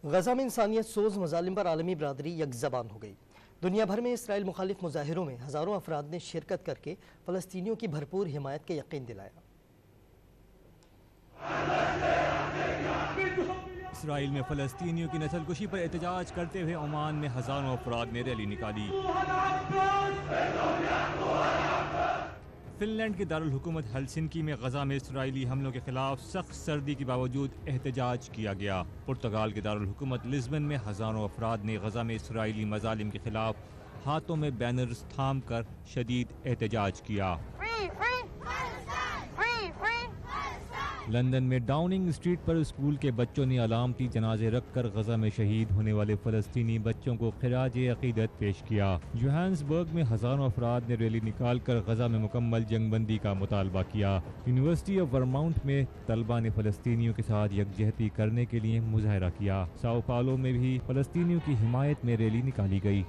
غزہ میں انسانیت سوز مظالم پر عالمی برادری یک زبان ہو گئی۔ دنیا بھر میں اسرائیل مخالف مظاہروں میں ہزاروں افراد نے شرکت کر کے فلسطینیوں کی بھرپور حمایت کا یقین دلایا۔ اسرائیل میں فلسطینیوں کی نسل کشی پر احتجاج کرتے ہوئے عمان میں ہزاروں افراد نے ریلی نکالی۔ فن لینڈ کے دارالحکومت ہلسنکی میں غزہ میں اسرائیلی حملوں کے خلاف سخت سردی کے باوجود احتجاج کیا گیا۔ پرتگال کے دارالحکومت لزبن میں ہزاروں افراد نے غزہ میں اسرائیلی مظالم کے خلاف ہاتھوں میں بینرز تھام کر شدید احتجاج کیا۔ لندن میں ڈاؤننگ اسٹریٹ پر اسکول کے بچوں نے علامتی جنازے رکھ کر غزہ میں شہید ہونے والے فلسطینی بچوں کو خراج عقیدت پیش کیا۔ جوہانسبرگ میں ہزاروں افراد نے ریلی نکال کر غزہ میں مکمل جنگ بندی کا مطالبہ کیا۔ یونیورسٹی آف ورماؤنٹ میں طلبہ نے فلسطینیوں کے ساتھ یکجہتی کرنے کے لیے مظاہرہ کیا۔ ساؤ پاولو میں بھی فلسطینیوں کی حمایت میں ریلی نکالی گئی۔